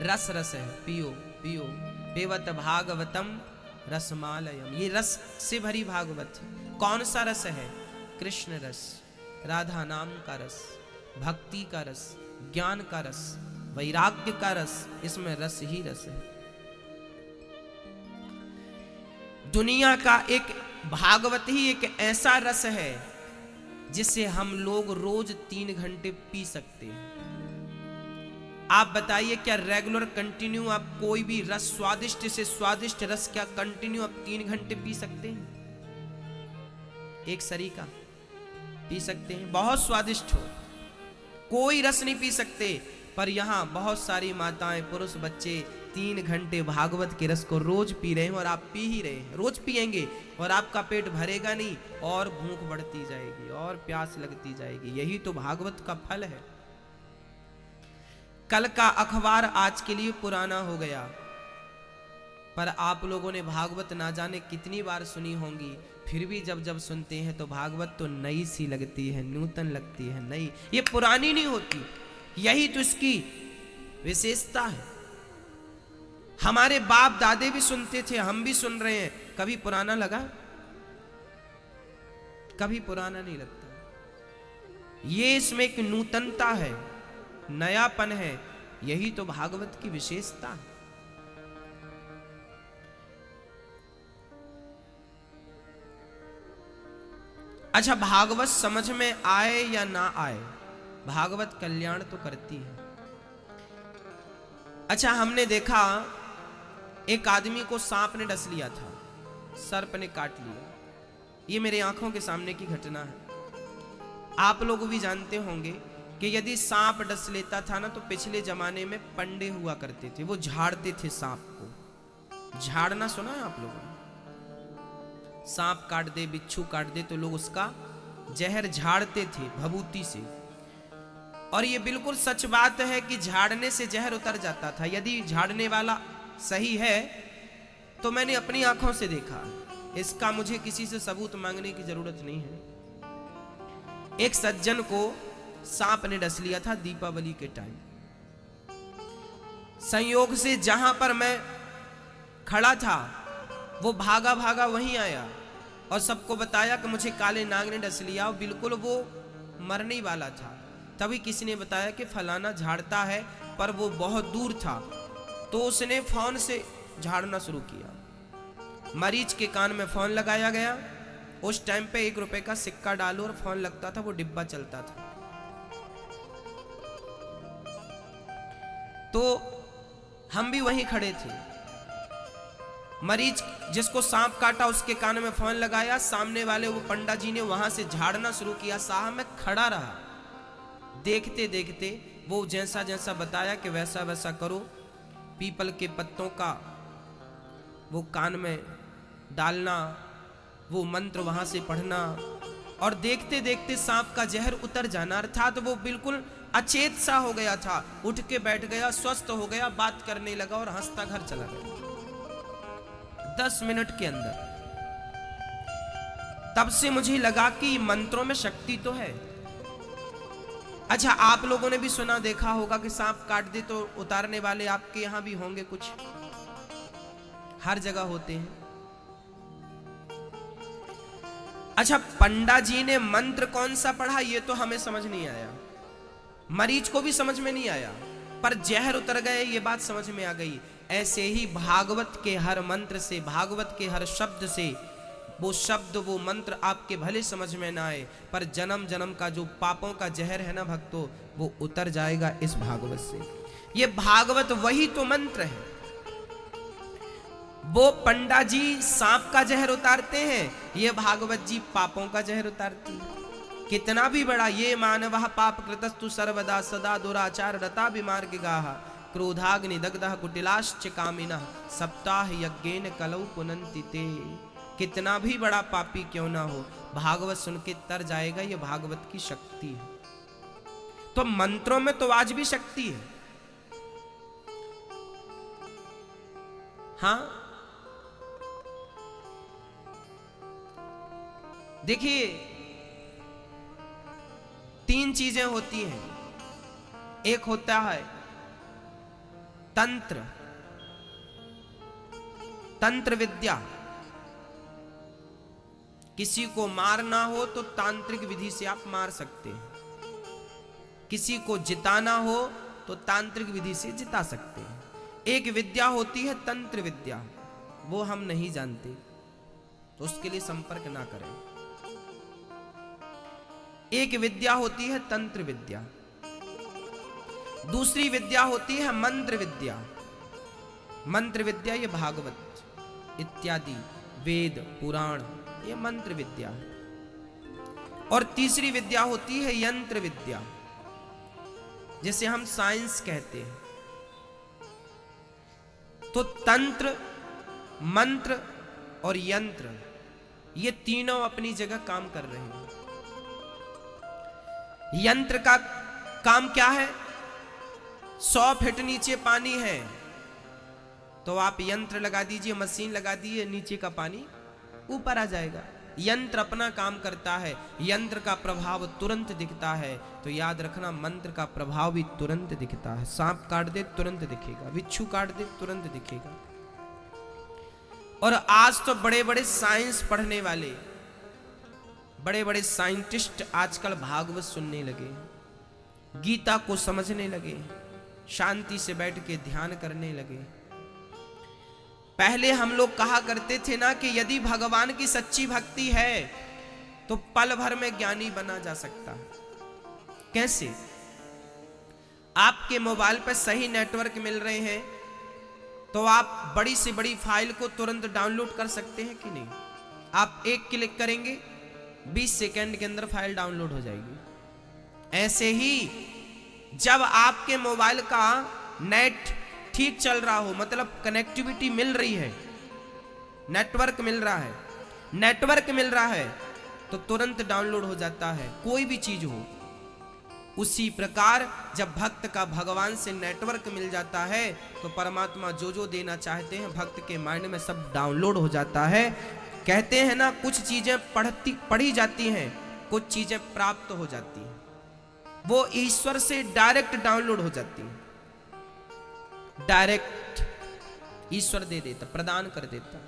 रस रस है, पियो पियो। पेवत भागवतम रसमालयम, ये रस से भरी भागवत है। कौन सा रस है? कृष्ण रस, राधा नाम का रस, भक्ति का रस, ज्ञान का रस, वैराग्य का रस, इसमें रस ही रस है। दुनिया का एक भागवत ही एक ऐसा रस है जिसे हम लोग रोज 3 घंटे पी सकते हैं। आप बताइए, क्या रेगुलर कंटिन्यू आप कोई भी रस, स्वादिष्ट से स्वादिष्ट रस, क्या कंटिन्यू आप 3 घंटे पी सकते हैं? एक सरीका पी सकते हैं, बहुत स्वादिष्ट हो, कोई रस नहीं पी सकते। पर यहां बहुत सारी माताएं, पुरुष, बच्चे 3 घंटे भागवत के रस को रोज पी रहे हैं, और आप पी ही रहे हैं। रोज पिएंगे और आपका पेट भरेगा नहीं, और भूख बढ़ती जाएगी और प्यास लगती जाएगी। यही तो भागवत का फल है। कल का अखबार आज के लिए पुराना हो गया, पर आप लोगों ने भागवत ना जाने कितनी बार सुनी होंगी, फिर भी जब जब सुनते हैं तो भागवत तो नई सी लगती है, नूतन लगती है, नई, ये पुरानी नहीं होती। यही तो इसकी विशेषता है। हमारे बाप दादे भी सुनते थे, हम भी सुन रहे हैं, कभी पुराना लगा? कभी पुराना नहीं लगता। ये इसमें एक नूतनता है, नयापन है, यही तो भागवत की विशेषता है। अच्छा, भागवत समझ में आए या ना आए, भागवत कल्याण तो करती है। अच्छा, हमने देखा एक आदमी को सांप ने डस लिया था, सर्प ने काट लिया। ये मेरे आंखों के सामने की घटना है। आप लोग भी जानते होंगे कि यदि सांप डस लेता था ना, तो पिछले जमाने में पंडे हुआ करते थे, वो झाड़ते थे सांप को। झाड़ना सुना है आप लोगों ने? सांप काट दे, बिच्छू काट दे, तो लोग उसका जहर झाड़ते थे भभूति से। और ये बिल्कुल सच बात है कि झाड़ने से जहर उतर जाता था। यदि झाड़ने वाला सही है तो मैंने अपनी आंखों से देखा, इसका मुझे किसी से सबूत मांगने की जरूरत नहीं है। एक सज्जन को सांप ने डस लिया था दीपावली के टाइम। संयोग से जहां पर मैं खड़ा था, वो भागा भागा वहीं आया और सबको बताया कि मुझे काले नाग ने डस लिया। बिल्कुल वो मरने वाला था। तभी किसी ने बताया कि फलाना झाड़ता है, पर वो बहुत दूर था, तो उसने फोन से झाड़ना शुरू किया। मरीज के कान में फोन लगाया गया। उस टाइम पे 1 रुपए का सिक्का डालो और फोन लगता था, वो डिब्बा चलता था। तो हम भी वहीं खड़े थे। मरीज जिसको सांप काटा उसके कान में फोन लगाया, सामने वाले वो पंडा जी ने वहां से झाड़ना शुरू किया। साहब मैं खड़ा रहा, देखते देखते वो जैसा जैसा बताया कि वैसा वैसा करो। पीपल के पत्तों का वो कान में डालना, वो मंत्र वहां से पढ़ना, और देखते देखते सांप का जहर उतर जाना। अर्थात वो बिल्कुल अचेत सा हो गया था, उठ के बैठ गया, स्वस्थ हो गया, बात करने लगा और हंसता घर चला गया 10 मिनट के अंदर। तब से मुझे लगा कि मंत्रों में शक्ति तो है। अच्छा, आप लोगों ने भी सुना देखा होगा कि सांप काट दे तो उतारने वाले आपके यहां भी होंगे, कुछ हर जगह होते हैं। अच्छा, पंडा जी ने मंत्र कौन सा पढ़ा ये तो हमें समझ नहीं आया, मरीज को भी समझ में नहीं आया, पर जहर उतर गए ये बात समझ में आ गई। ऐसे ही भागवत के हर मंत्र से, भागवत के हर शब्द से, वो शब्द वो मंत्र आपके भले समझ में ना आए, पर जन्म जन्म का जो पापों का जहर है ना भक्तों, वो उतर जाएगा इस भागवत से। ये भागवत वही तो मंत्र है। वो पंडा जी सांप का जहर उतारते हैं, ये भागवत जी पापों का जहर उतारती है। कितना भी बड़ा ये मानवः पाप कृतस्तु सर्वदा सदा दुराचार रता विमार्ग गाह क्रोधाग्नि दग्धः कुटिलाश्च कामिनः सप्ताह यज्ञेन कलौ पुनन्ति ते। कितना भी बड़ा पापी क्यों ना हो, भागवत सुन के तर जाएगा। ये भागवत की शक्ति है। तो मंत्रों में तो आज भी शक्ति है। हाँ, देखिए 3 चीजें होती हैं। एक होता है तंत्र, तंत्र विद्या। किसी को मारना हो तो तांत्रिक विधि से आप मार सकते हैं, किसी को जिताना हो तो तांत्रिक विधि से जिता सकते हैं। एक विद्या होती है तंत्र विद्या, वो हम नहीं जानते तो उसके लिए संपर्क ना करें। एक विद्या होती है तंत्र विद्या, दूसरी विद्या होती है मंत्र विद्या। मंत्र विद्या ये भागवत इत्यादि वेद पुराण ये मंत्र विद्या है। और तीसरी विद्या होती है यंत्र विद्या, जिसे हम साइंस कहते हैं। तो तंत्र, मंत्र और यंत्र ये तीनों अपनी जगह काम कर रहे हैं। यंत्र का काम क्या है? 100 फीट नीचे पानी है तो आप यंत्र लगा दीजिए, मशीन लगा दीजिए, नीचे का पानी ऊपर आ जाएगा। यंत्र अपना काम करता है, यंत्र का प्रभाव तुरंत दिखता है। तो याद रखना, मंत्र का प्रभाव भी तुरंत दिखता है। सांप काट दे तुरंत दिखेगा, बिच्छू काट दे तुरंत दिखेगा। और आज तो बड़े बड़े साइंस पढ़ने वाले, बड़े बड़े साइंटिस्ट आजकल भागवत सुनने लगे, गीता को समझने लगे, शांति से बैठ के ध्यान करने लगे। पहले हम लोग कहा करते थे ना कि यदि भगवान की सच्ची भक्ति है तो पल भर में ज्ञानी बना जा सकता है। कैसे? आपके मोबाइल पर सही नेटवर्क मिल रहे हैं तो आप बड़ी से बड़ी फाइल को तुरंत डाउनलोड कर सकते हैं कि नहीं? आप एक क्लिक करेंगे 20 सेकंड के अंदर फाइल डाउनलोड हो जाएगी। ऐसे ही जब आपके मोबाइल का नेट ठीक चल रहा हो, मतलब कनेक्टिविटी मिल रही है, नेटवर्क मिल रहा है, नेटवर्क मिल रहा है तो तुरंत डाउनलोड हो जाता है, कोई भी चीज हो। उसी प्रकार जब भक्त का भगवान से नेटवर्क मिल जाता है तो परमात्मा जो जो देना चाहते हैं भक्त के माइंड में सब डाउनलोड हो जाता है। कहते हैं ना, कुछ चीजें पढ़ी जाती हैं, कुछ चीजें प्राप्त हो जाती हैं, वो ईश्वर से डायरेक्ट डाउनलोड हो जाती हैं। डायरेक्ट ईश्वर दे देता, प्रदान कर देता।